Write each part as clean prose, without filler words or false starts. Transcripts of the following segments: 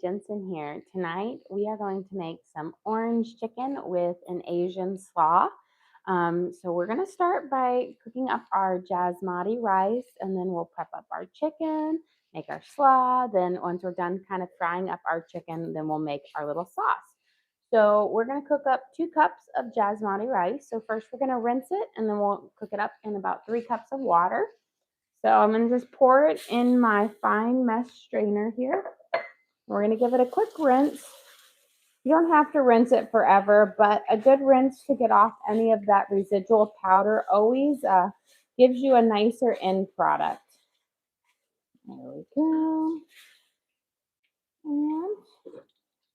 Jensen here. Tonight we are going to make some orange chicken with an Asian slaw. So we're going to start by cooking up our basmati rice, and then we'll prep up our chicken, make our slaw. Then once we're done kind of frying up our chicken, then we'll make our little sauce. So we're going to cook up 2 cups of basmati rice. So first we're going to rinse it, and then we'll cook it up in about 3 cups of water. So I'm going to just pour it in my fine mesh strainer here. We're going to give it a quick rinse. You don't have to rinse it forever, but a good rinse to get off any of that residual powder always gives you a nicer end product. There we go.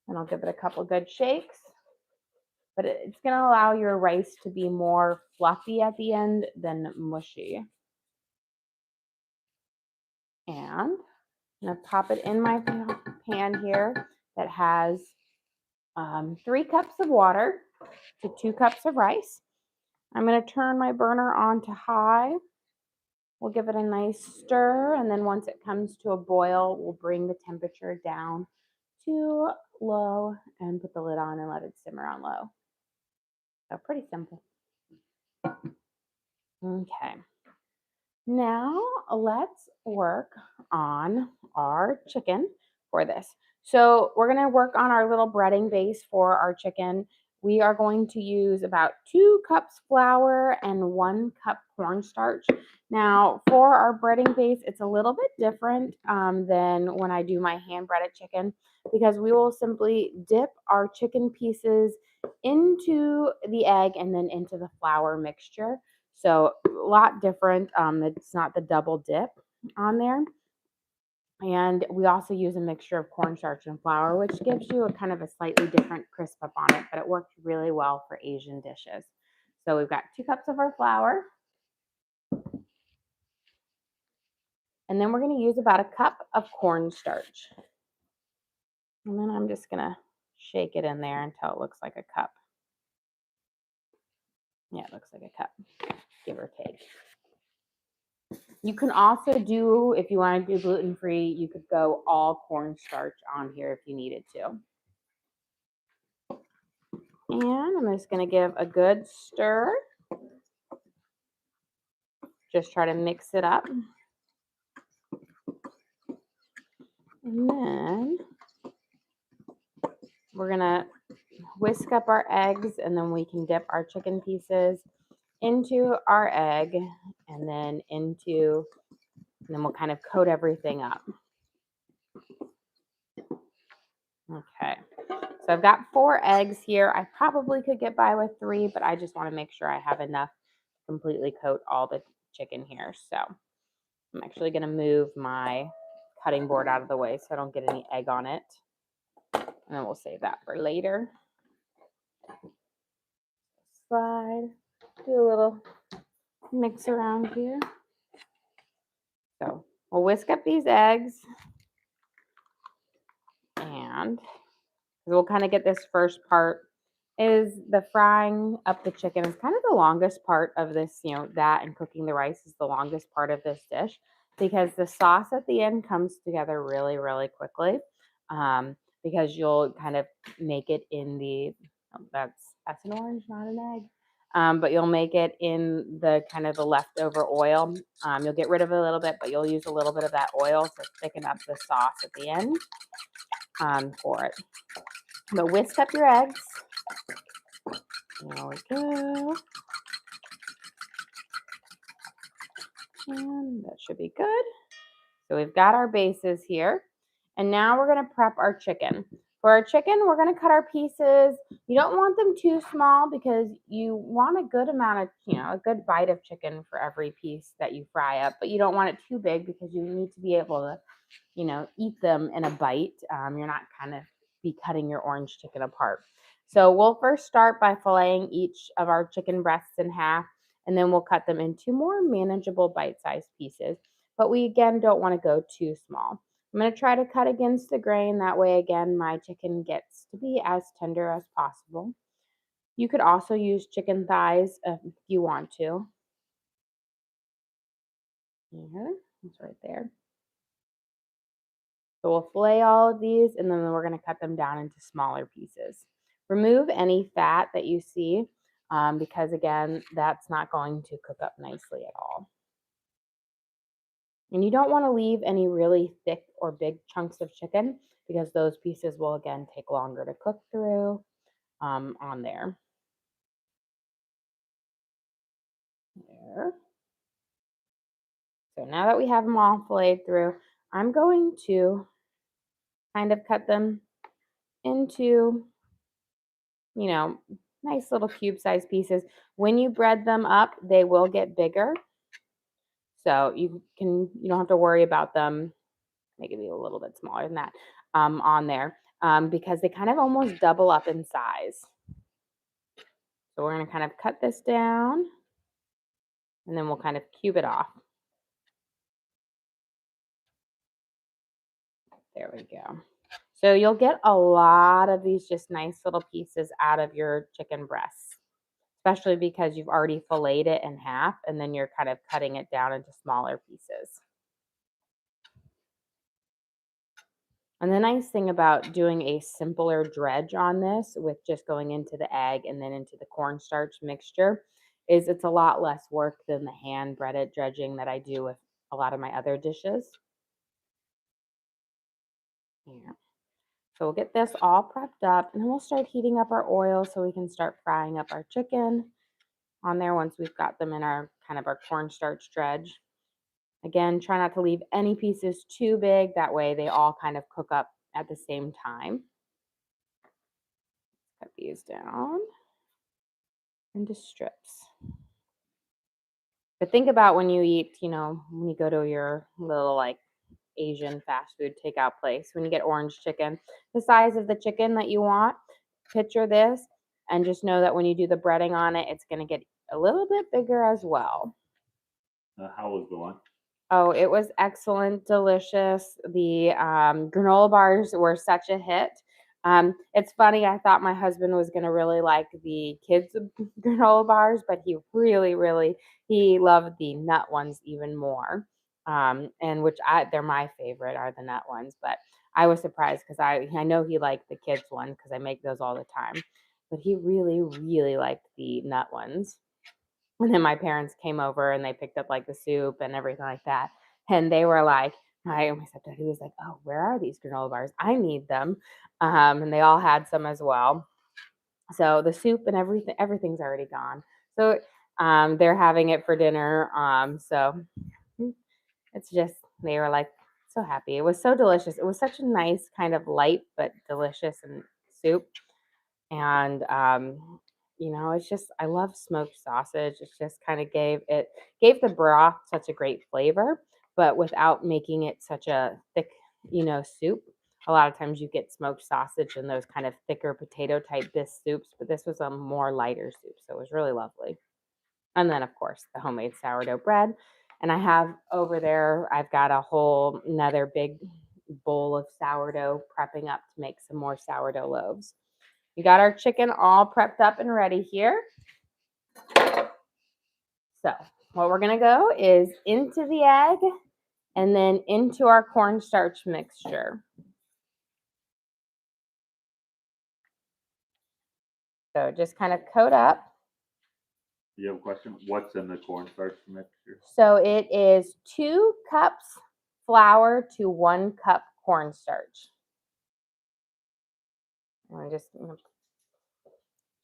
And I'll give it a couple good shakes. But it's going to allow your rice to be more fluffy at the end than mushy. And I'm going to pop it in my pan here that has 3 cups of water to 2 cups of rice. I'm going to turn my burner on to high. We'll give it a nice stir, and then once it comes to a boil, we'll bring the temperature down to low and put the lid on and let it simmer on low. So pretty simple. Okay. Now let's work on our chicken for this. So we're going to work on our little breading base for our chicken. We are going to use about 2 cups flour and 1 cup cornstarch. Now for our breading base, it's a little bit different than when I do my hand breaded chicken, because we will simply dip our chicken pieces into the egg and then into the flour mixture. So a lot different. It's not the double dip on there. And we also use a mixture of cornstarch and flour, which gives you a kind of a slightly different crisp up on it, but it works really well for Asian dishes. So we've got 2 cups of our flour. And then we're going to use about a cup of cornstarch. And then I'm just going to shake it in there until it looks like a cup. Yeah, it looks like a cup, give or take. You can also do, if you want to do gluten-free, you could go all cornstarch on here if you needed to. And I'm just going to give a good stir. Just try to mix it up. And then we're going to whisk up our eggs, and then we can dip our chicken pieces into our egg and then we'll kind of coat everything up. Okay, so I've got 4 eggs here. I probably could get by with 3, but I just want to make sure I have enough to completely coat all the chicken here. So I'm actually going to move my cutting board out of the way so I don't get any egg on it. And then we'll save that for later. Slide, do a little mix around here. So we'll whisk up these eggs, and we'll kind of get this first part is the frying up the chicken is kind of the longest part of this, that and cooking the rice is the longest part of this dish, because the sauce at the end comes together really, really quickly, because you'll kind of make it in the, that's an orange, not an egg. But you'll make it in the kind of the leftover oil. You'll get rid of it a little bit, but you'll use a little bit of that oil to thicken up the sauce at the end for it. But whisk up your eggs. There we go. And that should be good. So we've got our bases here. And now we're going to prep our chicken. For our chicken, we're going to cut our pieces. You don't want them too small because you want a good amount of, a good bite of chicken for every piece that you fry up. But you don't want it too big because you need to be able to, eat them in a bite. You're not kind of be cutting your orange chicken apart. So we'll first start by filleting each of our chicken breasts in half, and then we'll cut them into more manageable bite-sized pieces. But we, again, don't want to go too small. I'm going to try to cut against the grain. That way, again, my chicken gets to be as tender as possible. You could also use chicken thighs if you want to. Here, it's right there. So we'll fillet all of these and then we're going to cut them down into smaller pieces. Remove any fat that you see because again, that's not going to cook up nicely at all. And you don't want to leave any really thick or big chunks of chicken because those pieces will again take longer to cook through on there. There. So now that we have them all filleted through, I'm going to kind of cut them into, nice little cube-sized pieces. When you bread them up, they will get bigger. So you don't have to worry about them maybe a little bit smaller than that on there because they kind of almost double up in size. So we're going to kind of cut this down and then we'll kind of cube it off. There we go. So you'll get a lot of these just nice little pieces out of your chicken breasts, especially because you've already filleted it in half and then you're kind of cutting it down into smaller pieces. And the nice thing about doing a simpler dredge on this with just going into the egg and then into the cornstarch mixture is it's a lot less work than the hand breaded dredging that I do with a lot of my other dishes. Yeah. So we'll get this all prepped up and then we'll start heating up our oil so we can start frying up our chicken on there once we've got them in our kind of our cornstarch dredge. Again, try not to leave any pieces too big. That way they all kind of cook up at the same time. Cut these down into strips. But think about when you eat, when you go to your little like Asian fast food takeout place, when you get orange chicken, the size of the chicken that you want, picture this and just know that when you do the breading on it, it's going to get a little bit bigger as well. How was the lunch? Oh, it was excellent, delicious. The granola bars were such a hit. It's funny, I thought my husband was going to really like the kids' granola bars, but he really, he loved the nut ones even more. And which they're my favorite are the nut ones, but I was surprised because I know he liked the kids one because I make those all the time, but he really liked the nut ones. And then my parents came over and they picked up like the soup and everything like that. And they were like, my stepdad, he was like, "Oh, where are these granola bars? I need them." And they all had some as well. So the soup and everything's already gone. So they're having it for dinner. So it's just they were like so happy. It was so delicious. It was such a nice kind of light but delicious and soup. And it's just I love smoked sausage. It just kind of gave the broth such a great flavor, but without making it such a thick, soup. A lot of times you get smoked sausage and those kind of thicker potato type bisque soups, but this was a more lighter soup, so it was really lovely. And then of course the homemade sourdough bread. And I have over there, I've got a whole another big bowl of sourdough prepping up to make some more sourdough loaves. We got our chicken all prepped up and ready here. So what we're going to go is into the egg and then into our cornstarch mixture. So just kind of coat up. You have a question? What's in the cornstarch mixture? So it is 2 cups flour to 1 cup cornstarch. And just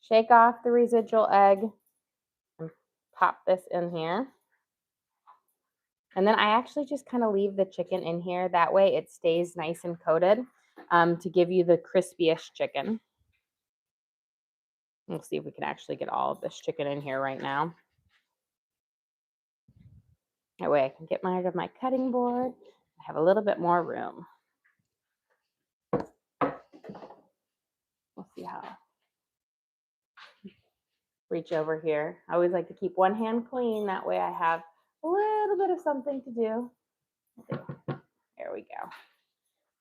shake off the residual egg and pop this in here. And then I actually just kind of leave the chicken in here. That way it stays nice and coated to give you the crispiest chicken. We'll see if we can actually get all of this chicken in here right now. That way I can get out of my cutting board. I have a little bit more room. We'll see how. Reach over here. I always like to keep one hand clean. That way I have a little bit of something to do. There we go.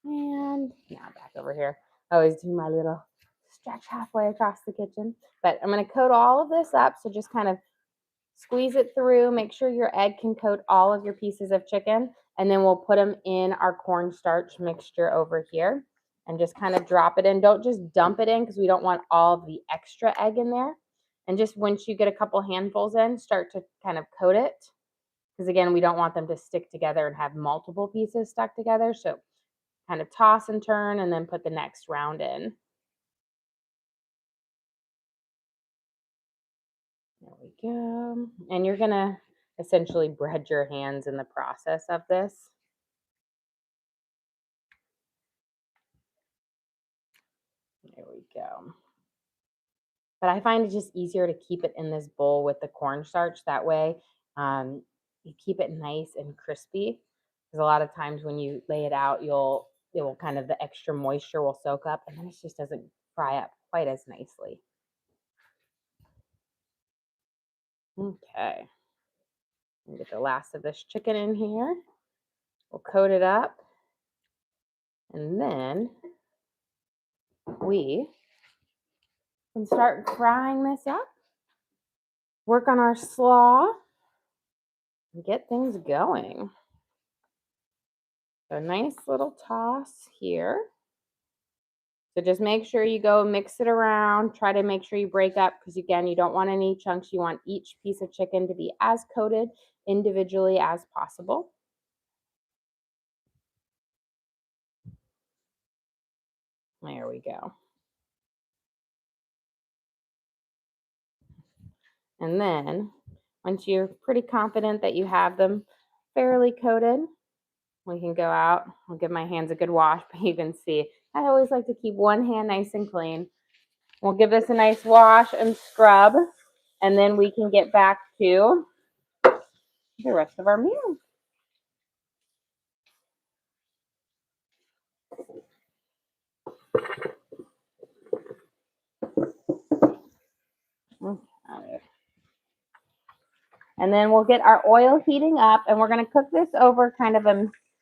And now back over here. I always do my little stretch halfway across the kitchen. But I'm going to coat all of this up. So just kind of squeeze it through. Make sure your egg can coat all of your pieces of chicken. And then we'll put them in our cornstarch mixture over here and just kind of drop it in. Don't just dump it in because we don't want all of the extra egg in there. And just once you get a couple handfuls in, start to kind of coat it. Because again, we don't want them to stick together and have multiple pieces stuck together. So kind of toss and turn and then put the next round in. There we go. And you're going to essentially bread your hands in the process of this. There we go. But I find it just easier to keep it in this bowl with the cornstarch. That way you keep it nice and crispy. Because a lot of times when you lay it out, it will kind of, the extra moisture will soak up and then it just doesn't fry up quite as nicely. Okay. Get the last of this chicken in here. We'll coat it up. And then we can start frying this up. Work on our slaw and get things going. So nice little toss here. So just make sure you go mix it around. Try to make sure you break up because again, you don't want any chunks. You want each piece of chicken to be as coated individually as possible. There we go. And then once you're pretty confident that you have them fairly coated, we can go out. I'll give my hands a good wash, but you can see I always like to keep one hand nice and clean. We'll give this a nice wash and scrub, and then we can get back to the rest of our meal. Okay. And then we'll get our oil heating up, and we're going to cook this over kind of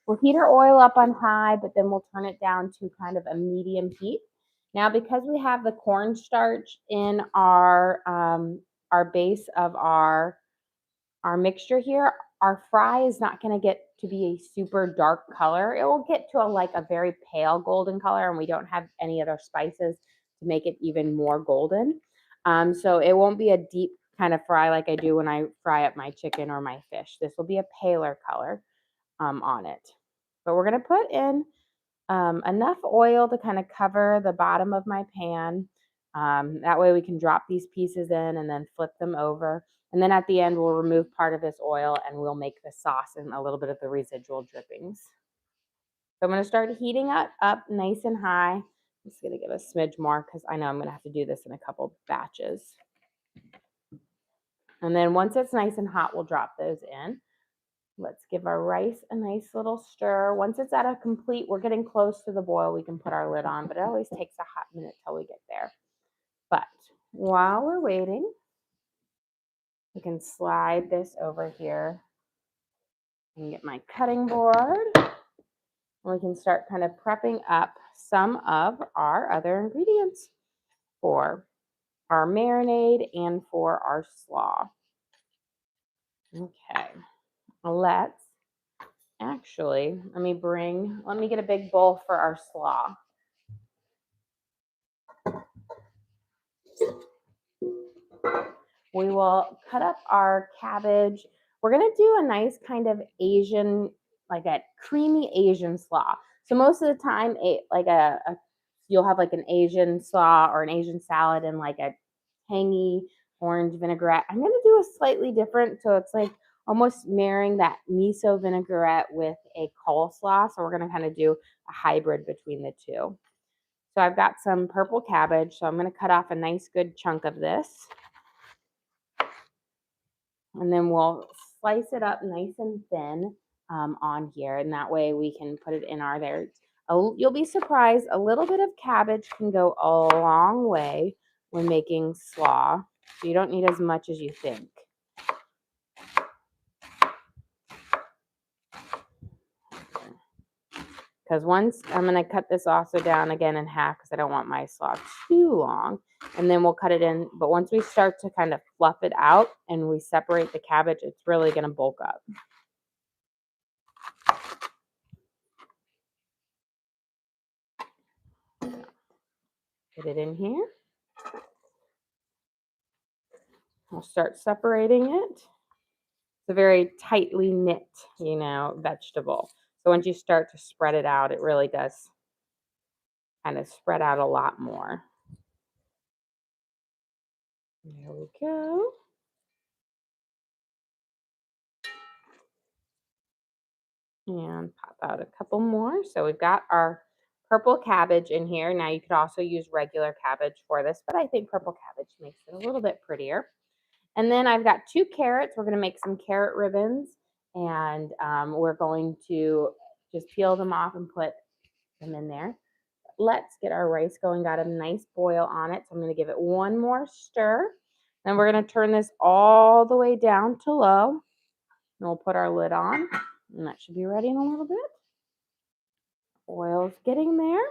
we'll heat our oil up on high, but then we'll turn it down to kind of a medium heat. Now, because we have the cornstarch in our base of our mixture here, our fry is not going to get to be a super dark color. It will get to a very pale golden color, and we don't have any other spices to make it even more golden. So it won't be a deep kind of fry like I do when I fry up my chicken or my fish. This will be a paler color on it. But we're going to put in enough oil to kind of cover the bottom of my pan. That way we can drop these pieces in and then flip them over. And then at the end, we'll remove part of this oil and we'll make the sauce and a little bit of the residual drippings. So I'm going to start heating it up nice and high. I'm just going to give a smidge more because I know I'm going to have to do this in a couple batches. And then once it's nice and hot, we'll drop those in. Let's give our rice a nice little stir. Once it's at a complete, we're getting close to the boil, we can put our lid on, but it always takes a hot minute till we get there. But while we're waiting, we can slide this over here and get my cutting board. And we can start kind of prepping up some of our other ingredients for our marinade and for our slaw. Okay, let me get a big bowl for our slaw. We will cut up our cabbage. We're going to do a nice kind of Asian, like a creamy Asian slaw. So most of the time, you'll have like an Asian slaw or an Asian salad and like a tangy orange vinaigrette. I'm going to do a slightly different. So it's like almost marrying that miso vinaigrette with a coleslaw. So we're going to kind of do a hybrid between the two. So I've got some purple cabbage. So I'm going to cut off a nice good chunk of this. And then we'll slice it up nice and thin on here. And that way we can put it in our there. You'll be surprised. A little bit of cabbage can go a long way when making slaw. So you don't need as much as you think. Because once I'm going to cut this also down again in half because I don't want my slaw too long. And then we'll cut it in. But once we start to kind of fluff it out and we separate the cabbage, it's really going to bulk up. Get it in here. We'll start separating it. It's a very tightly knit, vegetable. So once you start to spread it out, it really does kind of spread out a lot more. There we go. And pop out a couple more. So we've got our purple cabbage in here. Now you could also use regular cabbage for this, but I think purple cabbage makes it a little bit prettier. And then I've got 2 carrots. We're going to make some carrot ribbons, and we're going to just peel them off and put them in there. Let's get our rice going. Got a nice boil on it. So I'm going to give it one more stir. Then we're going to turn this all the way down to low. And we'll put our lid on. And that should be ready in a little bit. Oil's getting there.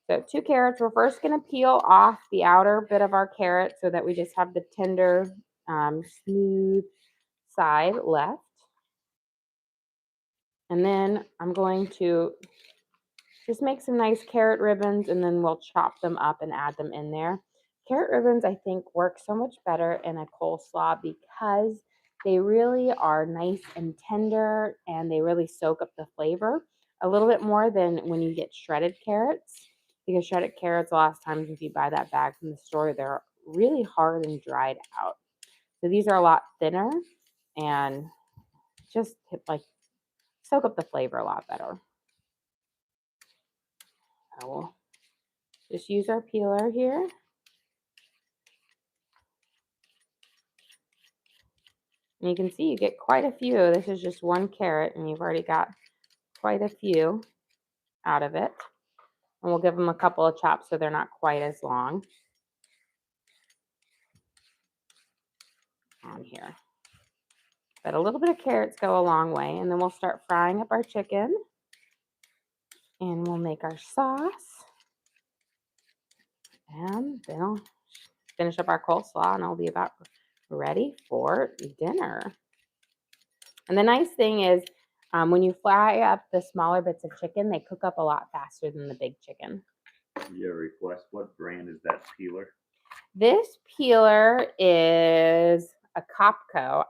So 2 carrots. We're first going to peel off the outer bit of our carrot so that we just have the tender, smooth side left. And then I'm going to just make some nice carrot ribbons, and then we'll chop them up and add them in there. Carrot ribbons, I think, work so much better in a coleslaw because they really are nice and tender, and they really soak up the flavor a little bit more than when you get shredded carrots. Because shredded carrots, a lot of times if you buy that bag from the store, they're really hard and dried out. So these are a lot thinner and just like soak up the flavor a lot better. So we'll just use our peeler here. And you can see you get quite a few. This is just 1 carrot, and you've already got quite a few out of it. And we'll give them a couple of chops so they're not quite as long on here. But a little bit of carrots go a long way. And then we'll start frying up our chicken. And we'll make our sauce. And then I'll finish up our coleslaw, and I'll be about ready for dinner. And the nice thing is, when you fry up the smaller bits of chicken, they cook up a lot faster than the big chicken. Your request, what brand is that peeler? This peeler is a Copco.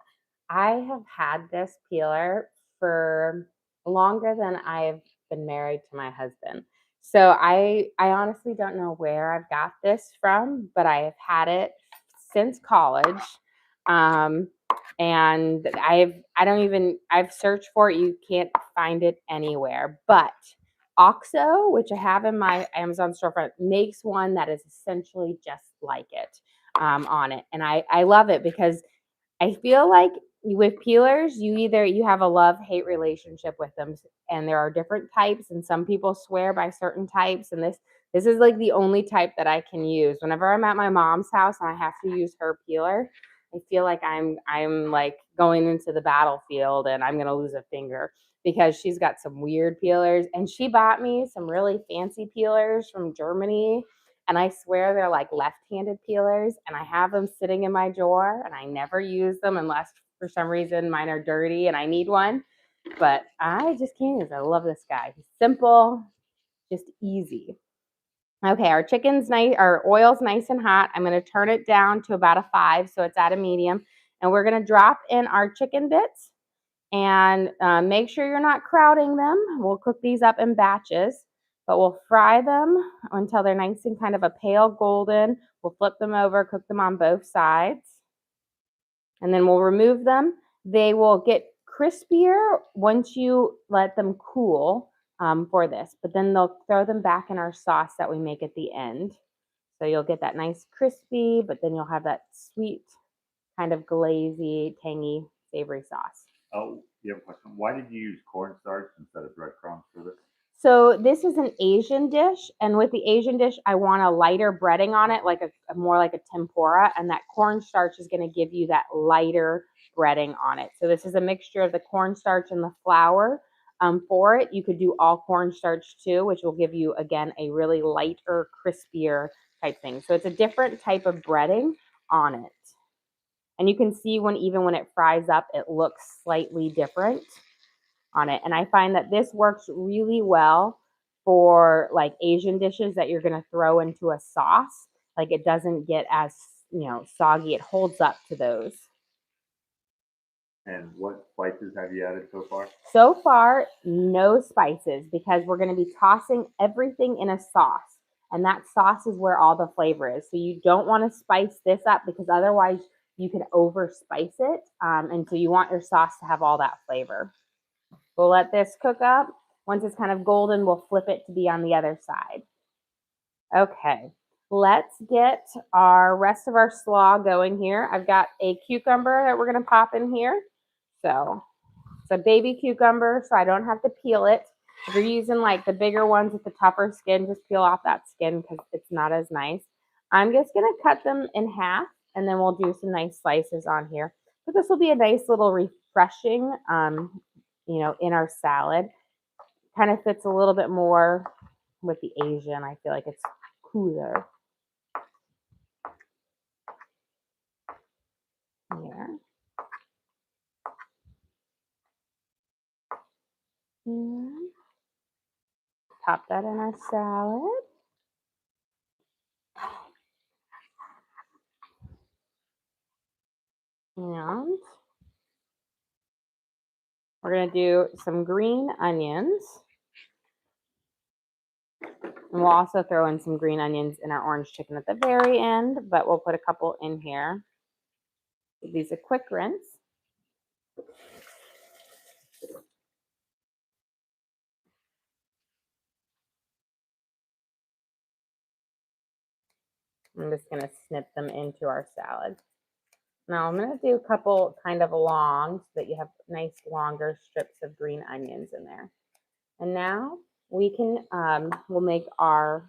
I have had this peeler for longer than I've been married to my husband. So I honestly don't know where I've got this from, but I have had it since college. And I've searched for it. You can't find it anywhere. But OXO, which I have in my Amazon storefront, makes one that is essentially just like it on it. And I love it because I feel like with peelers, you have a love-hate relationship with them, and there are different types, and some people swear by certain types, and this is like the only type that I can use. Whenever I'm at my mom's house and I have to use her peeler, I feel like I'm like going into the battlefield and I'm gonna lose a finger because she's got some weird peelers, and she bought me some really fancy peelers from Germany. And I swear they're like left-handed peelers, and I have them sitting in my drawer, and I never use them unless for some reason mine are dirty and I need one. But I just can't use it. I love this guy. He's simple, just easy. Okay, our chicken's nice, our oil's nice and hot. I'm going to turn it down to about a 5, so it's at a medium. And we're going to drop in our chicken bits and make sure you're not crowding them. We'll cook these up in batches. But we'll fry them until they're nice and kind of a pale golden. We'll flip them over, cook them on both sides. And then we'll remove them. They will get crispier once you let them cool for this. But then they'll throw them back in our sauce that we make at the end. So you'll get that nice crispy, but then you'll have that sweet, kind of glazy, tangy, savory sauce. Oh, you have a question. Why did you use cornstarch instead of breadcrumbs for this? So this is an Asian dish, and with the Asian dish, I want a lighter breading on it, like a more like a tempura, and that cornstarch is going to give you that lighter breading on it. So this is a mixture of the cornstarch and the flour for it. You could do all cornstarch too, which will give you, again, a really lighter, crispier type thing. So it's a different type of breading on it. And you can see even when it fries up, it looks slightly different on it. And I find that this works really well for like Asian dishes that you're going to throw into a sauce. Like it doesn't get as, soggy. It holds up to those. And what spices have you added so far? So far, no spices because we're going to be tossing everything in a sauce. And that sauce is where all the flavor is. So you don't want to spice this up because otherwise you can over spice it. And so you want your sauce to have all that flavor. We'll let this cook up. Once it's kind of golden, we'll flip it to be on the other side. Okay, let's get our rest of our slaw going here. I've got a cucumber that we're going to pop in here. So it's a baby cucumber, so I don't have to peel it. If you're using like the bigger ones with the tougher skin, just peel off that skin because it's not as nice. I'm just going to cut them in half, and then we'll do some nice slices on here. But this will be a nice little refreshing, in our salad. Kind of fits a little bit more with the Asian. I feel like it's cooler. Here. And pop that in our salad. And we're going to do some green onions. And we'll also throw in some green onions in our orange chicken at the very end, but we'll put a couple in here. Give these a quick rinse. I'm just going to snip them into our salad. Now I'm going to do a couple kind of long so that you have nice longer strips of green onions in there. And now we can, we'll make our,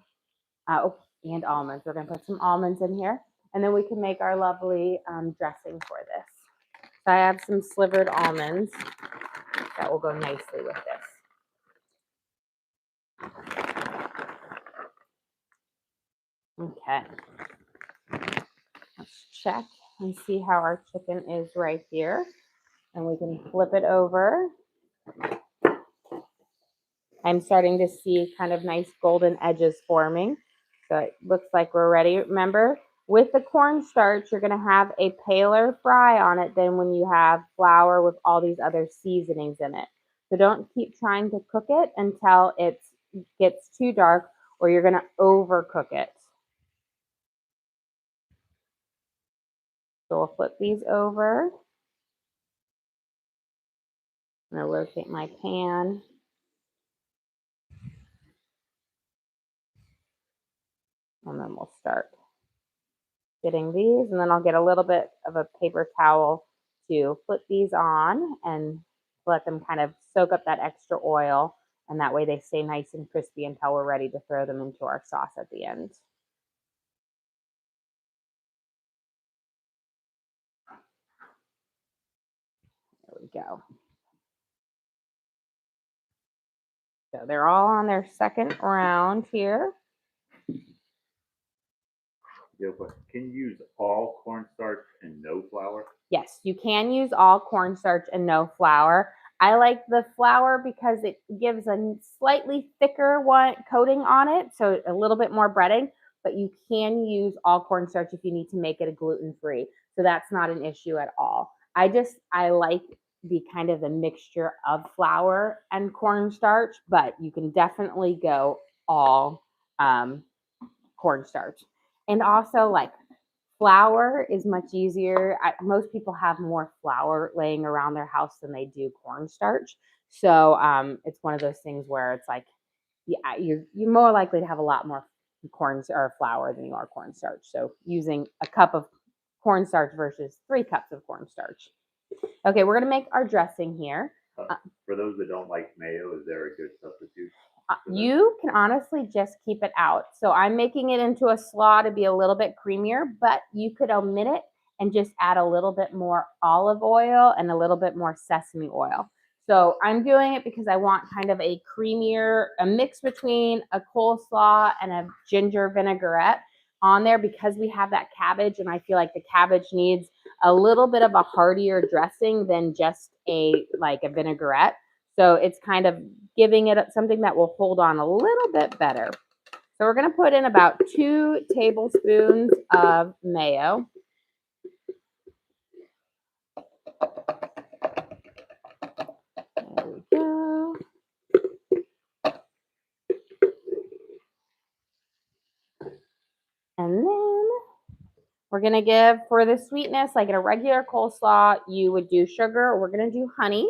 and almonds. We're going to put some almonds in here. And then we can make our lovely dressing for this. So I have some slivered almonds that will go nicely with this. Okay. Let's check and see how our chicken is right here. And we can flip it over. I'm starting to see kind of nice golden edges forming. So it looks like we're ready. Remember, with the cornstarch, you're going to have a paler fry on it than when you have flour with all these other seasonings in it. So don't keep trying to cook it until it gets too dark or you're going to overcook it. So we'll flip these over. I'm going to rotate my pan. And then we'll start getting these. And then I'll get a little bit of a paper towel to flip these on and let them kind of soak up that extra oil. And that way they stay nice and crispy until we're ready to throw them into our sauce at the end. There we go. So they're all on their second round here. Yeah, but can you use all cornstarch and no flour? Yes, you can use all cornstarch and no flour. I like the flour because it gives a slightly thicker one coating on it, so a little bit more breading, but you can use all cornstarch if you need to make it a gluten-free. So that's not an issue at all. I like the kind of the mixture of flour and cornstarch, but you can definitely go all cornstarch. And also like flour is much easier. Most people have more flour laying around their house than they do cornstarch. So it's one of those things where it's like, yeah, you're more likely to have a lot more corn or flour than you are cornstarch. So using a cup of cornstarch versus 3 cups of cornstarch. Okay, we're gonna make our dressing here. For those that don't like mayo, is there a good substitute? You can honestly just keep it out. So I'm making it into a slaw to be a little bit creamier, but you could omit it and just add a little bit more olive oil and a little bit more sesame oil. So I'm doing it because I want kind of a creamier, a mix between a coleslaw and a ginger vinaigrette on there because we have that cabbage, and I feel like the cabbage needs a little bit of a heartier dressing than just a vinaigrette. So it's kind of giving it something that will hold on a little bit better. So we're going to put in about 2 tablespoons of mayo. There we go. And then we're going to give, for the sweetness, like in a regular coleslaw, you would do sugar. We're going to do honey.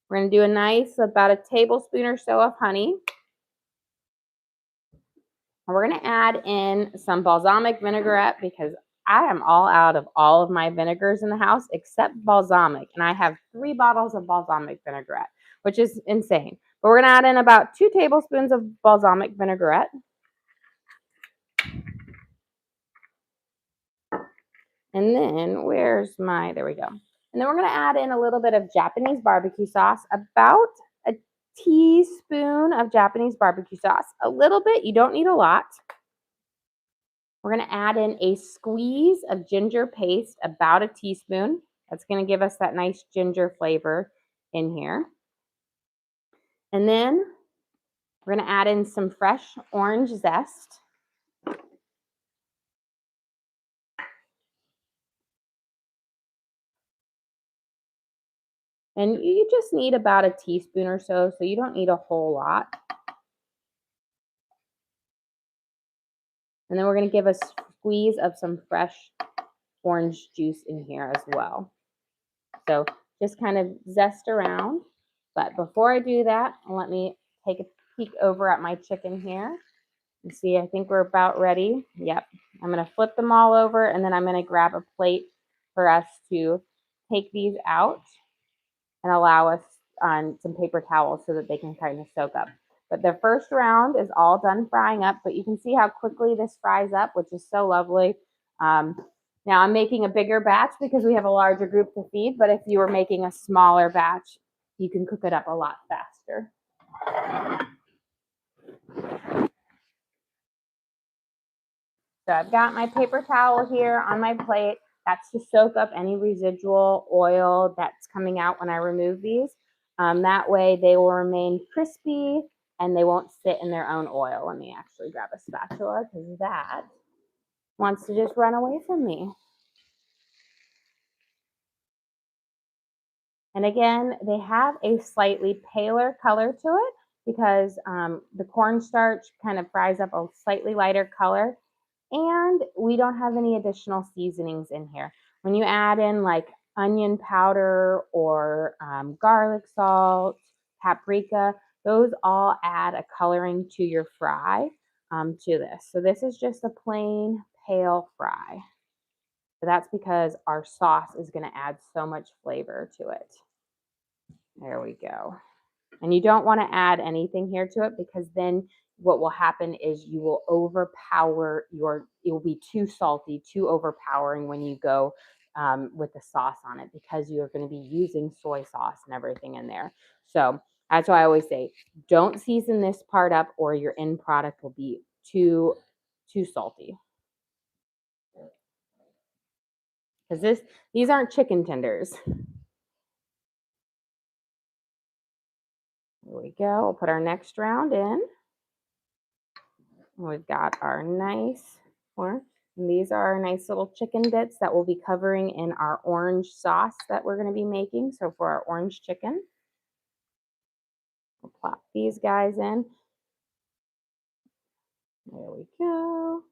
We're going to do a nice, about a tablespoon or so of honey. And we're going to add in some balsamic vinaigrette because I am all out of all of my vinegars in the house except balsamic. And I have 3 bottles of balsamic vinaigrette, which is insane. But we're going to add in about 2 tablespoons of balsamic vinaigrette. And then there we go. And then we're going to add in a little bit of Japanese barbecue sauce, about a teaspoon of Japanese barbecue sauce. A little bit, you don't need a lot. We're going to add in a squeeze of ginger paste, about a teaspoon. That's going to give us that nice ginger flavor in here. And then we're going to add in some fresh orange zest. And you just need about a teaspoon or so you don't need a whole lot. And then we're going to give a squeeze of some fresh orange juice in here as well. So just kind of zest around. But before I do that, let me take a peek over at my chicken here. You see, I think we're about ready. Yep. I'm going to flip them all over, and then I'm going to grab a plate for us to take these out and allow us on some paper towels so that they can kind of soak up. But the first round is all done frying up, but you can see how quickly this fries up, which is so lovely. Now I'm making a bigger batch because we have a larger group to feed, but if you were making a smaller batch, you can cook it up a lot faster. So I've got my paper towel here on my plate. That's to soak up any residual oil that's coming out when I remove these. That way they will remain crispy and they won't sit in their own oil. Let me actually grab a spatula because that wants to just run away from me. And again, they have a slightly paler color to it because the cornstarch kind of fries up a slightly lighter color. And we don't have any additional seasonings in here. When you add in like onion powder or garlic salt, paprika, those all add a coloring to your fry to this. So this is just a plain pale fry. So that's because our sauce is going to add so much flavor to it. There we go. And you don't want to add anything here to it because then what will happen is you will overpower it will be too salty, too overpowering when you go with the sauce on it because you're going to be using soy sauce and everything in there. So that's why I always say, don't season this part up or your end product will be too salty. Because these aren't chicken tenders. Here we go. We'll put our next round in. We've got our nice orange. And these are our nice little chicken bits that we'll be covering in our orange sauce that we're going to be making. So for our orange chicken, we'll plop these guys in. There we go.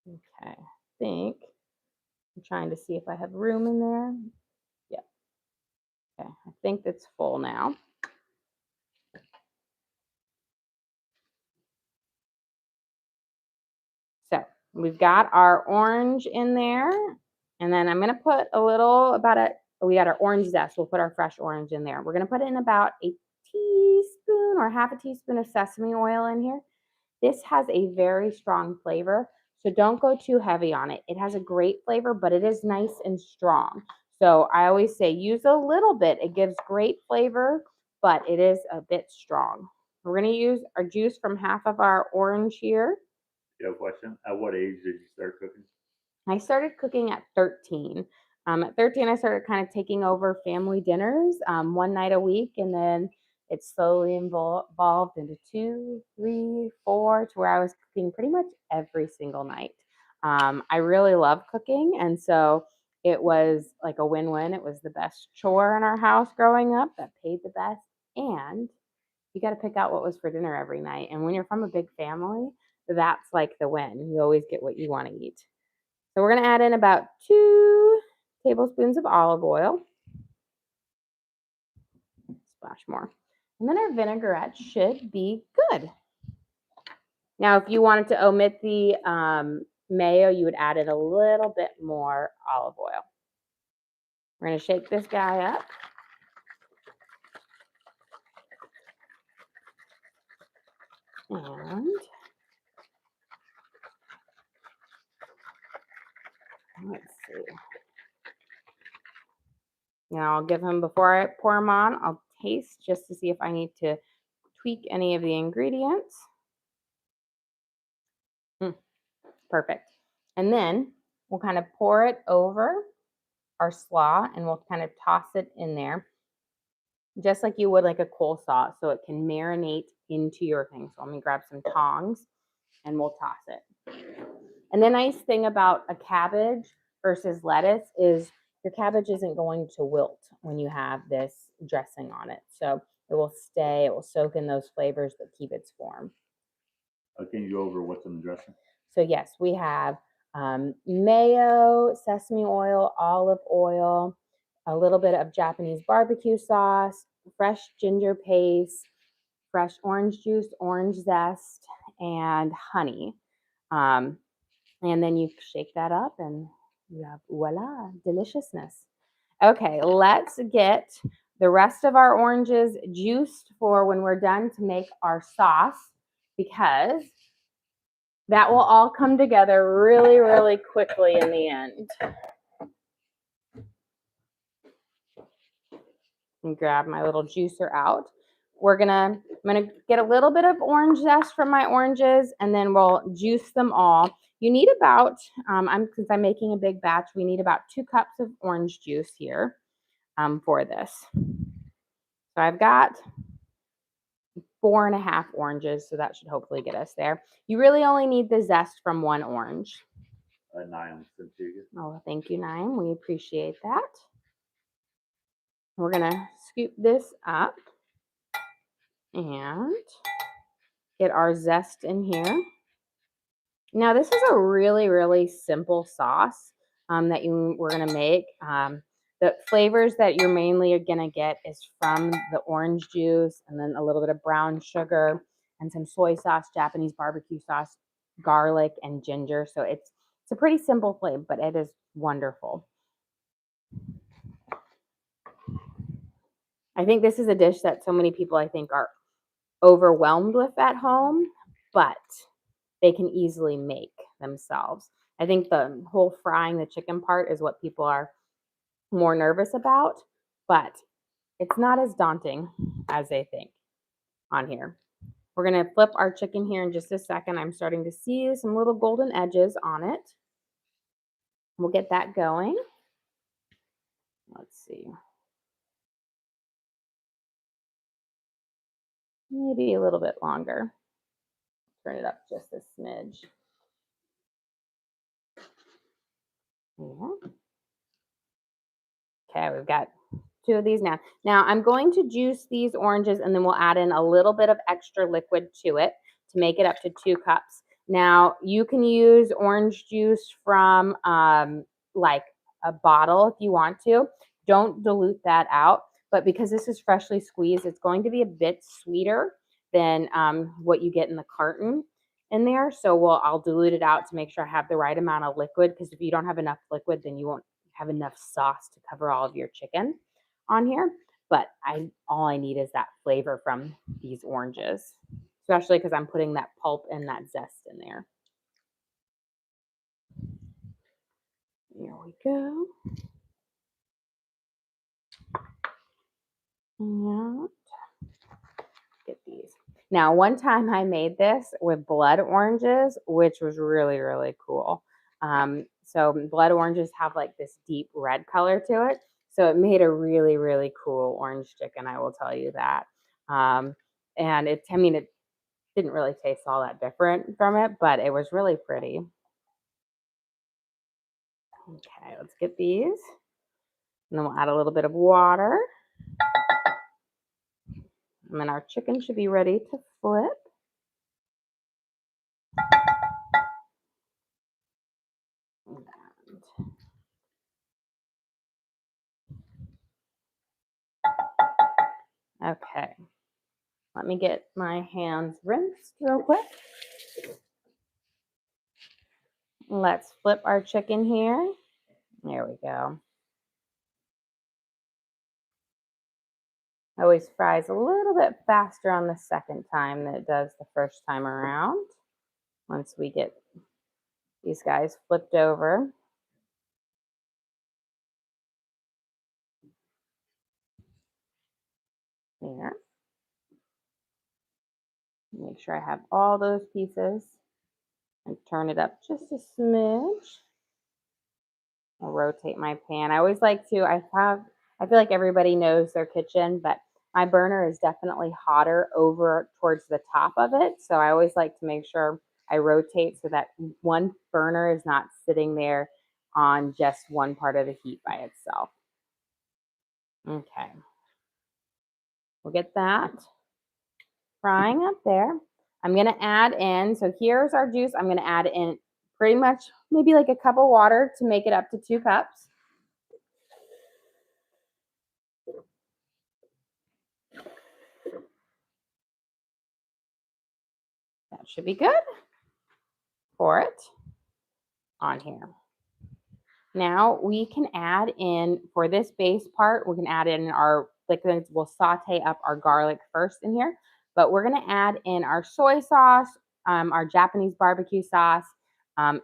Okay, I think I'm trying to see if I have room in there. Yeah. Okay, I think it's full now. So we've got our orange in there. And then I'm going to put we got our orange zest. We'll put our fresh orange in there. We're going to put in about a teaspoon or half a teaspoon of sesame oil in here. This has a very strong flavor, so don't go too heavy on it. It has a great flavor, but it is nice and strong. So I always say use a little bit. It gives great flavor, but it is a bit strong. We're going to use our juice from half of our orange here. You have a question? At what age did you start cooking? I started cooking at 13. At 13, I started kind of taking over family dinners one night a week, and then it slowly evolved into 2, 3, 4, to where I was cooking pretty much every single night. I really love cooking, and so it was like a win-win. It was the best chore in our house growing up that paid the best, and you got to pick out what was for dinner every night. And when you're from a big family, that's like the win. You always get what you want to eat. So we're going to add in about 2 tablespoons of olive oil. Splash more. And then our vinaigrette should be good. Now, if you wanted to omit the mayo, you would add in a little bit more olive oil. We're going to shake this guy up. And let's see. Now I'll give him, before I pour him on, I'll taste just to see if I need to tweak any of the ingredients. Perfect. And then we'll kind of pour it over our slaw and we'll kind of toss it in there just like you would like a coleslaw, so it can marinate into your thing. So let me grab some tongs and we'll toss it. And the nice thing about a cabbage versus lettuce is your cabbage isn't going to wilt when you have this dressing on it. So it will stay, it will soak in those flavors but keep its form. Can you go over what's in the dressing? So yes, we have mayo, sesame oil, olive oil, a little bit of Japanese barbecue sauce, fresh ginger paste, fresh orange juice, orange zest, and honey. And then you shake that up and you have voila, deliciousness. Okay, let's get the rest of our oranges juiced for when we're done to make our sauce, because that will all come together really, really quickly in the end. And grab my little juicer out. I'm gonna get a little bit of orange zest from my oranges, and then we'll juice them all. You need about, since I'm making a big batch, we need about 2 cups of orange juice here for this. So I've got 4.5 oranges, so that should hopefully get us there. You really only need the zest from 1 orange. Naim sent to you. Oh, thank you, Naim. We appreciate that. We're gonna scoop this up and get our zest in here. Now, this is a really, really simple sauce that we're gonna make. The flavors that you're mainly gonna get is from the orange juice, and then a little bit of brown sugar and some soy sauce, Japanese barbecue sauce, garlic, and ginger. So it's a pretty simple flavor, but it is wonderful. I think this is a dish that so many people, I think, are overwhelmed with at home, but they can easily make themselves. I think the whole frying the chicken part is what people are more nervous about, but it's not as daunting as they think on here. We're going to flip our chicken here in just a second. I'm starting to see some little golden edges on it. We'll get that going. Let's see. Maybe a little bit longer. Turn it up just a smidge. Yeah. Okay, we've got 2 of these now. Now I'm going to juice these oranges, and then we'll add in a little bit of extra liquid to it to make it up to 2 cups. Now you can use orange juice from like a bottle if you want to. Don't dilute that out, but because this is freshly squeezed, it's going to be a bit sweeter than what you get in the carton in there. So I'll dilute it out to make sure I have the right amount of liquid, because if you don't have enough liquid, then you won't have enough sauce to cover all of your chicken on here. But all I need is that flavor from these oranges, especially because I'm putting that pulp and that zest in there. Here we go. And get these. Now, one time I made this with blood oranges, which was really, really cool. So blood oranges have like this deep red color to it. So it made a really, really cool orange chicken, I will tell you that. Um, and I mean, it didn't really taste all that different from it, but it was really pretty. Okay, let's get these. And then we'll add a little bit of water. And then our chicken should be ready to flip. Okay, let me get my hands rinsed real quick. Let's flip our chicken here. There we go. Always fries a little bit faster on the second time than it does the first time around. Once we get these guys flipped over. There. Make sure I have all those pieces and turn it up just a smidge. I'll rotate my pan. I always like to, I feel like everybody knows their kitchen, but my burner is definitely hotter over towards the top of it. So I always like to make sure I rotate so that one burner is not sitting there on just one part of the heat by itself. Okay. We'll get that frying up there. I'm going to add in, so here's our juice. I'm going to add in pretty much maybe like a cup of water to make it up to 2 cups. That should be good. Pour it on here. Now we can add in, for this base part, we can add in our, we'll saute up our garlic first in here, but we're going to add in our soy sauce, our Japanese barbecue sauce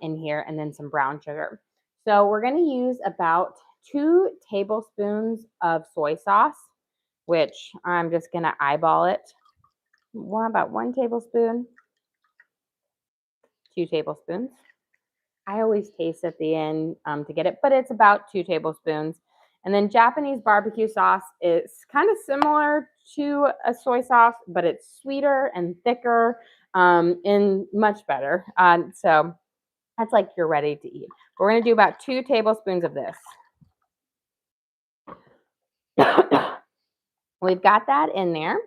in here, and then some brown sugar. So we're going to use about 2 tablespoons of soy sauce, which I'm just going to eyeball it. About 1 tablespoon, 2 tablespoons. I always taste at the end to get it, but it's about 2 tablespoons. And then Japanese barbecue sauce is kind of similar to a soy sauce, but it's sweeter and thicker and much better. So that's like you're ready to eat. We're going to do about 2 tablespoons of this. We've got that in there.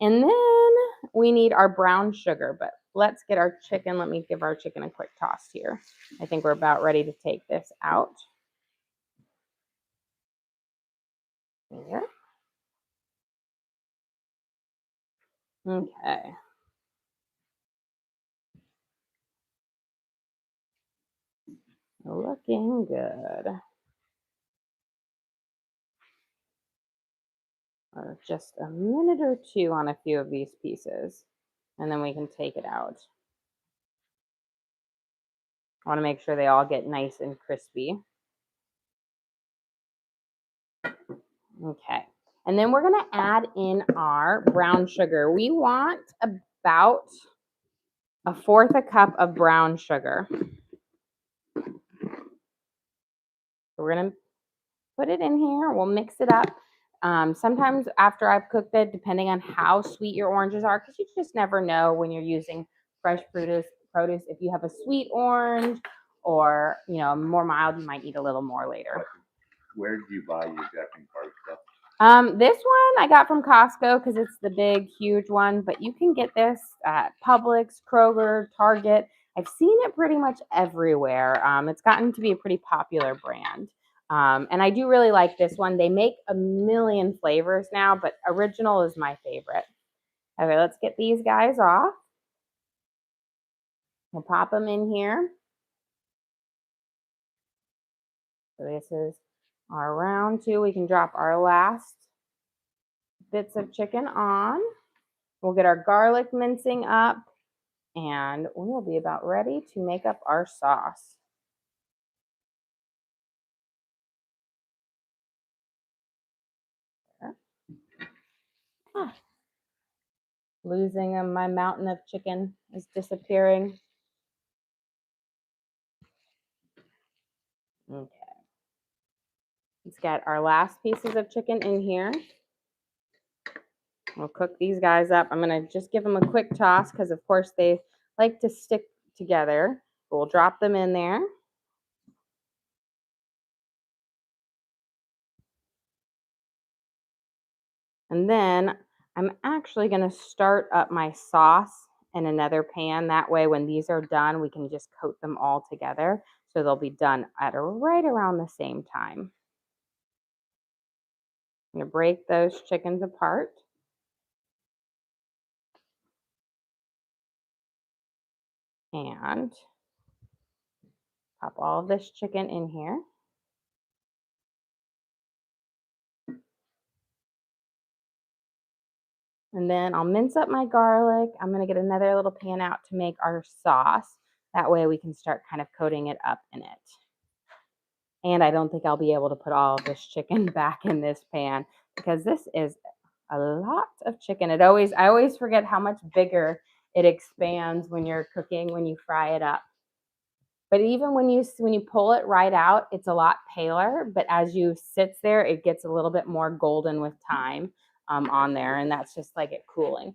And then we need our brown sugar, but let's get our chicken. Let me give our chicken a quick toss here. I think we're about ready to take this out. There. Okay. Looking good. Just a minute or 2 on a few of these pieces, and then we can take it out. I want to make sure they all get nice and crispy. Okay. And then we're going to add in our brown sugar. We want about 1/4 a cup of brown sugar. We're going to put it in here. We'll mix it up. Sometimes after I've cooked it, depending on how sweet your oranges are, because you just never know when you're using fresh produce, if you have a sweet orange or more mild, you might need a little more later. Where did you buy your Japanese barbecue stuff? This one I got from Costco because it's the big, huge one, but you can get this at Publix, Kroger, Target. I've seen it pretty much everywhere. It's gotten to be a pretty popular brand. And I do really like this one. They make a million flavors now, but original is my favorite. Okay, let's get these guys off. We'll pop them in here. So this is our round 2. We can drop our last bits of chicken on. We'll get our garlic mincing up, and we will be about ready to make up our sauce. Losing my mountain of chicken is disappearing. Okay. Let's get our last pieces of chicken in here. We'll cook these guys up. I'm going to just give them a quick toss because, of course, they like to stick together. We'll drop them in there. And then I'm actually going to start up my sauce in another pan. That way, when these are done, we can just coat them all together. So they'll be done at right around the same time. I'm going to break those chickens apart. And pop all of this chicken in here. And then I'll mince up my garlic. I'm going to get another little pan out to make our sauce. That way we can start kind of coating it up in it. And I don't think I'll be able to put all of this chicken back in this pan because this is a lot of chicken. I always forget how much bigger it expands when you're cooking, when you fry it up. But even when you pull it right out, it's a lot paler. But as you sits there, it gets a little bit more golden with time on there, and that's just like it cooling.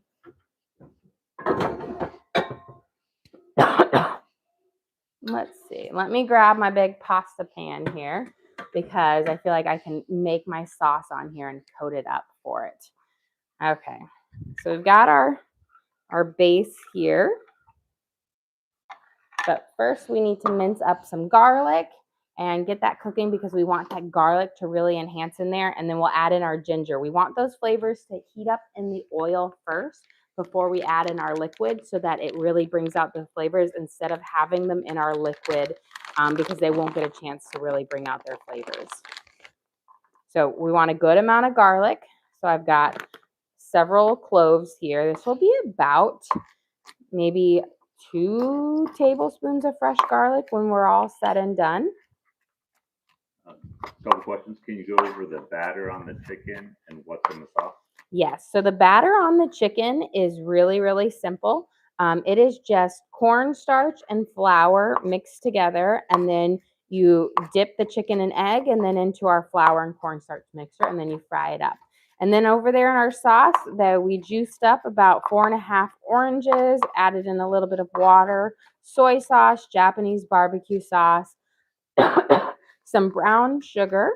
Let's see. Let me grab my big pasta pan here because I feel like I can make my sauce on here and coat it up for it. Okay, so we've got our base here. But first we need to mince up some garlic and get that cooking because we want that garlic to really enhance in there. And then we'll add in our ginger. We want those flavors to heat up in the oil first before we add in our liquid so that it really brings out the flavors instead of having them in our liquid because they won't get a chance to really bring out their flavors. So we want a good amount of garlic. So I've got several cloves here. This will be about maybe 2 tablespoons of fresh garlic when we're all said and done. Couple questions. Can you go over the batter on the chicken and what's in the sauce? Yes. So the batter on the chicken is really, really simple. It is just cornstarch and flour mixed together, and then you dip the chicken in egg and then into our flour and cornstarch mixture, and then you fry it up. And then over there in our sauce, that we juiced up about 4.5 oranges, added in a little bit of water, soy sauce, Japanese barbecue sauce, some brown sugar,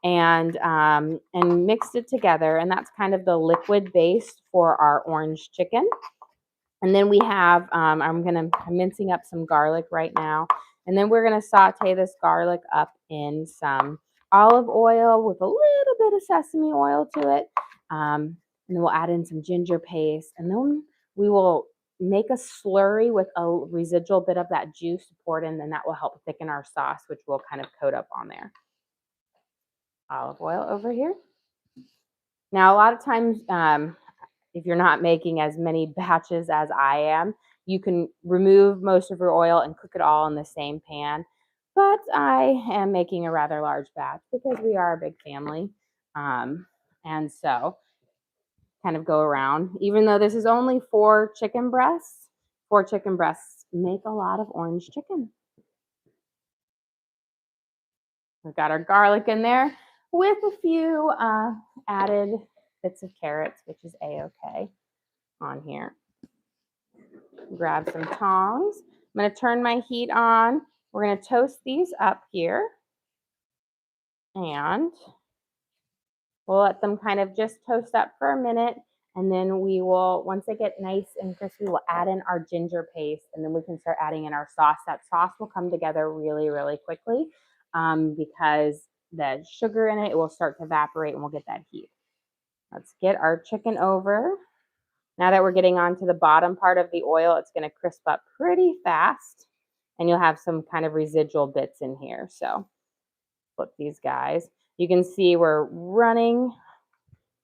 and mixed it together. And that's kind of the liquid base for our orange chicken. And then we have, I'm mincing up some garlic right now. And then we're going to saute this garlic up in some olive oil with a little bit of sesame oil to it. And then we'll add in some ginger paste. And then we will make a slurry with a residual bit of that juice poured in. And that will help thicken our sauce, which we'll kind of coat up on there. Olive oil over here. Now, a lot of times, if you're not making as many batches as I am, you can remove most of your oil and cook it all in the same pan. But I am making a rather large batch because we are a big family. And so kind of go around. Even though this is only 4 chicken breasts make a lot of orange chicken. We've got our garlic in there with a few added bits of carrots, which is a-okay on here. Grab some tongs. I'm going to turn my heat on. We're going to toast these up here. And we'll let them kind of just toast up for a minute. And then we will, once they get nice and crispy, we'll add in our ginger paste. And then we can start adding in our sauce. That sauce will come together really, really quickly because the sugar in it will start to evaporate and we'll get that heat. Let's get our chicken over. Now that we're getting onto the bottom part of the oil, it's going to crisp up pretty fast. And you'll have some kind of residual bits in here. So flip these guys. You can see we're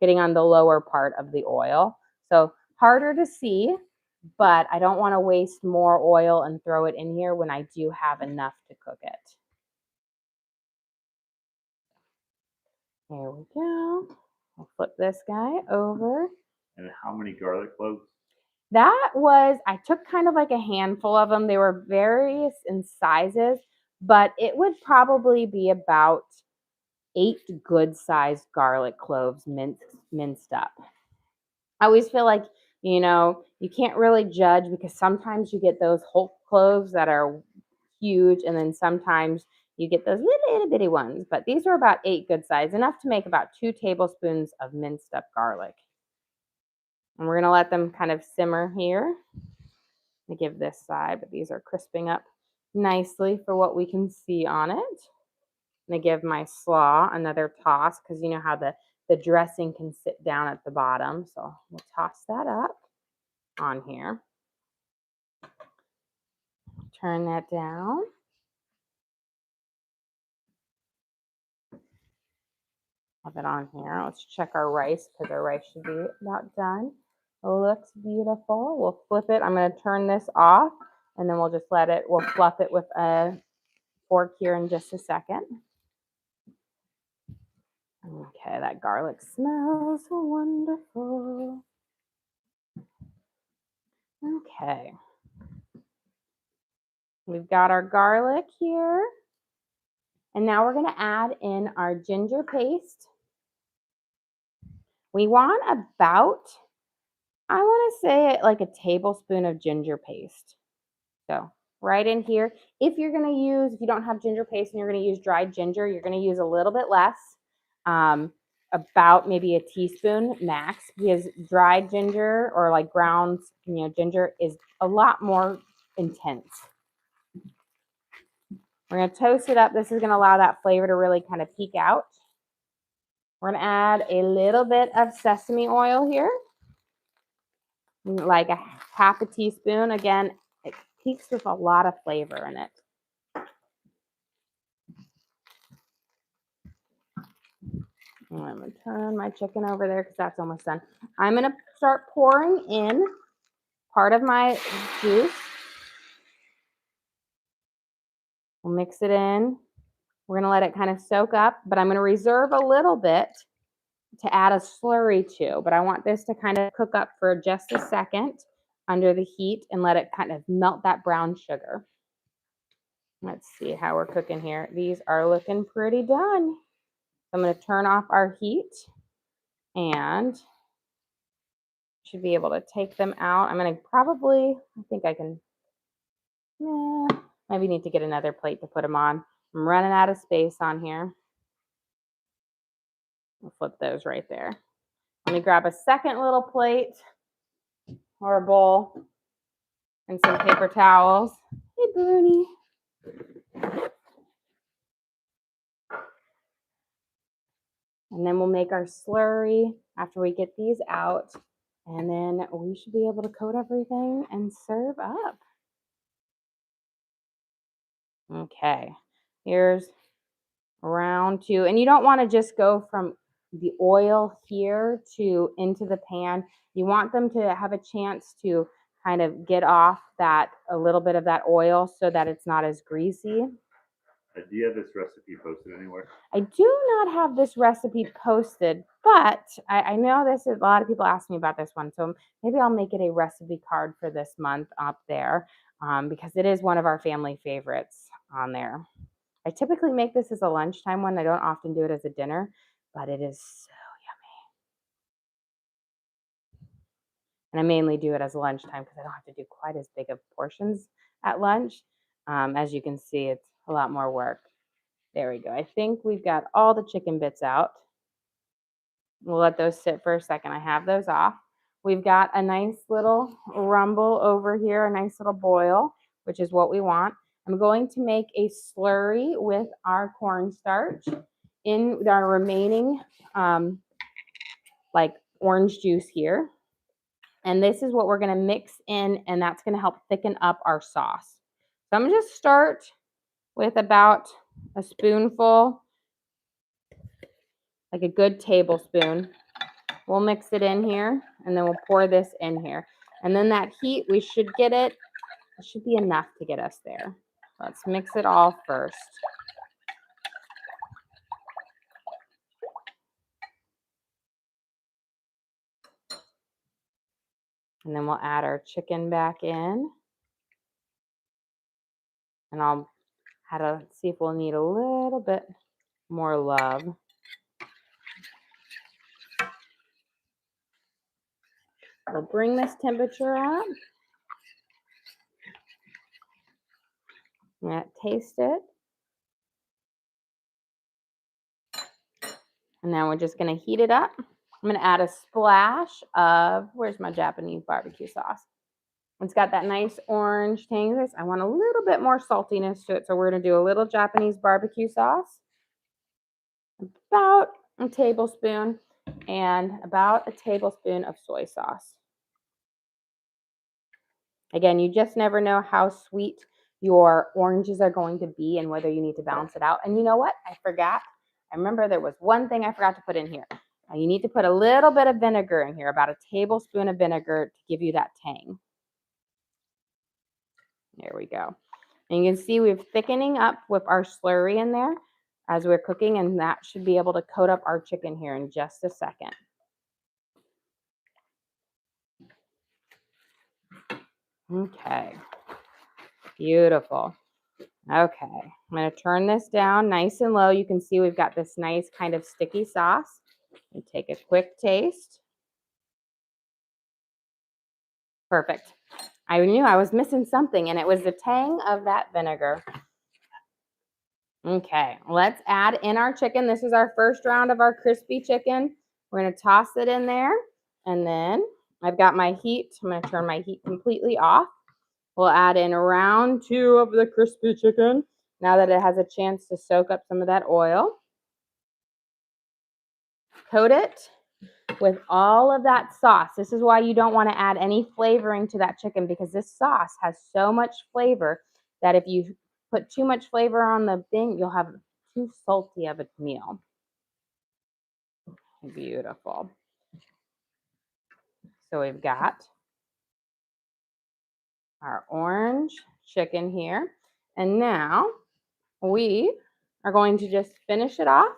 getting on the lower part of the oil. So harder to see, but I don't want to waste more oil and throw it in here when I do have enough to cook it. There we go. I'll flip this guy over. And how many garlic cloves? I took kind of like a handful of them. They were various in sizes, but it would probably be about 8 good sized garlic cloves minced up. I always feel like, you can't really judge because sometimes you get those whole cloves that are huge, and then sometimes you get those little itty bitty ones. But these are about 8 good size, enough to make about 2 tablespoons of minced up garlic. And we're gonna let them kind of simmer here. I give this side, but these are crisping up nicely for what we can see on it. And I give my slaw another toss because you know how the dressing can sit down at the bottom. So we'll toss that up on here. Turn that down. Have it on here. Let's check our rice because our rice should be about done. It looks beautiful. We'll flip it. I'm going to turn this off and then we'll just we'll fluff it with a fork here in just a second. Okay, that garlic smells wonderful. Okay. We've got our garlic here. And now we're going to add in our ginger paste. We want about, I want to say like a tablespoon of ginger paste. So right in here. If you don't have ginger paste and you're going to use dried ginger, you're going to use a little bit less, about maybe a teaspoon max, because dried ginger or like ground, ginger is a lot more intense. We're going to toast it up. This is going to allow that flavor to really kind of peek out. We're going to add a little bit of sesame oil here, like a half a teaspoon. Again, it peaks with a lot of flavor in it. And I'm going to turn my chicken over there because that's almost done. I'm going to start pouring in part of my juice. We'll mix it in. We're going to let it kind of soak up, but I'm going to reserve a little bit to add a slurry to. But I want this to kind of cook up for just a second under the heat and let it kind of melt that brown sugar. Let's see how we're cooking here. These are looking pretty done. I'm going to turn off our heat and should be able to take them out. I'm going to I think I can, maybe need to get another plate to put them on. I'm running out of space on here. I'll flip those right there. Let me grab a second little plate or a bowl and some paper towels. Hey, Bruni. And then we'll make our slurry after we get these out. And then we should be able to coat everything and serve up. Okay, here's round 2. And you don't want to just go from the oil here to into the pan. You want them to have a chance to kind of get off a little bit of that oil so that it's not as greasy. Do you have this recipe posted anywhere? I do not have this recipe posted, but I know a lot of people ask me about this one. So maybe I'll make it a recipe card for this month up there, because it is one of our family favorites on there. I typically make this as a lunchtime one. I don't often do it as a dinner, but it is so yummy. And I mainly do it as lunchtime because I don't have to do quite as big of portions at lunch. As you can see, it's a lot more work. There we go. I think we've got all the chicken bits out. We'll let those sit for a second. I have those off. We've got a nice little rumble over here, a nice little boil, which is what we want. I'm going to make a slurry with our cornstarch in our remaining like orange juice here. And this is what we're going to mix in, and that's going to help thicken up our sauce. So I'm going to just start with about a spoonful, like a good tablespoon. We'll mix it in here, and then we'll pour this in here. And then that heat, we should get it should be enough to get us there. Let's mix it all first. And then we'll add our chicken back in. And I'll Had to see if we'll need a little bit more love. We'll bring this temperature up. I'm going to taste it. And now we're just going to heat it up. I'm going to add a splash of, where's my Japanese barbecue sauce? It's got that nice orange tang. I want a little bit more saltiness to it, so we're going to do a little Japanese barbecue sauce. About a tablespoon and about a tablespoon of soy sauce. Again, you just never know how sweet your oranges are going to be and whether you need to balance it out. And you know what? I forgot. I remember there was one thing I forgot to put in here. You need to put a little bit of vinegar in here, about a tablespoon of vinegar to give you that tang. There we go. And you can see we're thickening up with our slurry in there as we're cooking, and that should be able to coat up our chicken here in just a second. Okay, beautiful. Okay, I'm going to turn this down nice and low. You can see we've got this nice kind of sticky sauce. And take a quick taste. Perfect. I knew I was missing something, and it was the tang of that vinegar. Okay, let's add in our chicken. This is our first round of our crispy chicken. We're going to toss it in there, and then I've got my heat. I'm going to turn my heat completely off. We'll add in round 2 of the crispy chicken now that it has a chance to soak up some of that oil. Coat it with all of that sauce. This is why you don't want to add any flavoring to that chicken, because this sauce has so much flavor that if you put too much flavor on the thing, you'll have too salty of a meal. Beautiful. So we've got our orange chicken here. And now we are going to just finish it off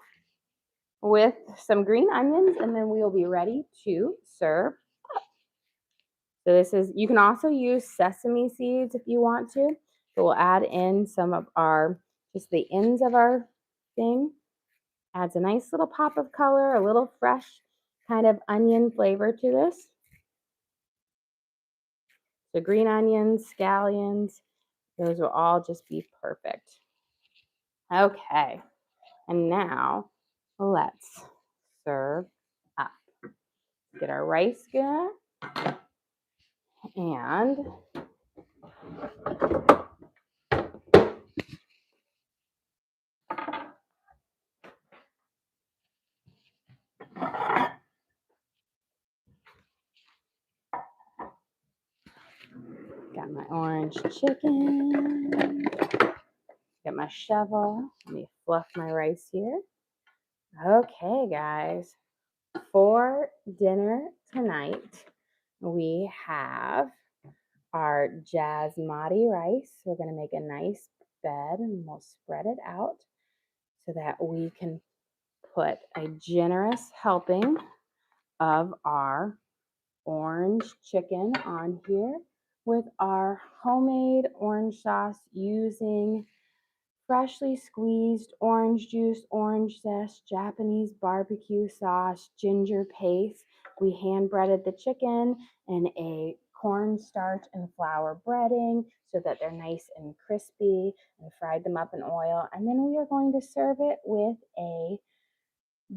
with some green onions, and then we'll be ready to serve. So this is, you can also use sesame seeds if you want to. So we'll add in some of our, just the ends of our thing. Adds a nice little pop of color, a little fresh kind of onion flavor to this. So green onions, scallions, those will all just be perfect. Okay, and now let's serve up. Get our rice good. And got my orange chicken. Get my shovel. Let me fluff my rice here. Okay, guys. For dinner tonight, we have our jasmati rice. We're going to make a nice bed, and we'll spread it out so that we can put a generous helping of our orange chicken on here with our homemade orange sauce using freshly squeezed orange juice, orange zest, Japanese barbecue sauce, ginger paste. We hand breaded the chicken in a cornstarch and flour breading so that they're nice and crispy, and fried them up in oil. And then we are going to serve it with a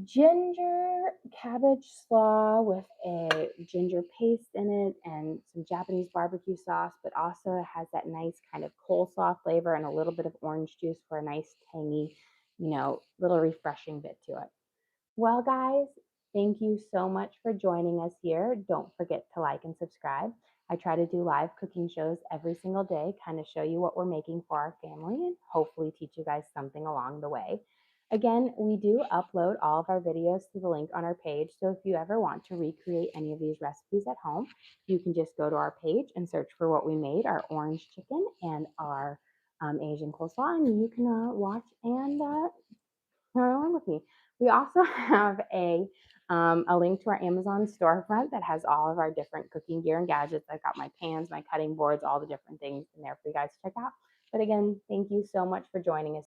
ginger cabbage slaw with a ginger paste in it and some Japanese barbecue sauce, but also it has that nice kind of coleslaw flavor and a little bit of orange juice for a nice tangy, little refreshing bit to it. Well, guys, thank you so much for joining us here. Don't forget to like and subscribe. I try to do live cooking shows every single day, kind of show you what we're making for our family and hopefully teach you guys something along the way. Again, we do upload all of our videos to the link on our page. So if you ever want to recreate any of these recipes at home, you can just go to our page and search for what we made, our orange chicken and our Asian coleslaw, and you can watch and along with me. We also have a link to our Amazon storefront that has all of our different cooking gear and gadgets. I've got my pans, my cutting boards, all the different things in there for you guys to check out. But again, thank you so much for joining us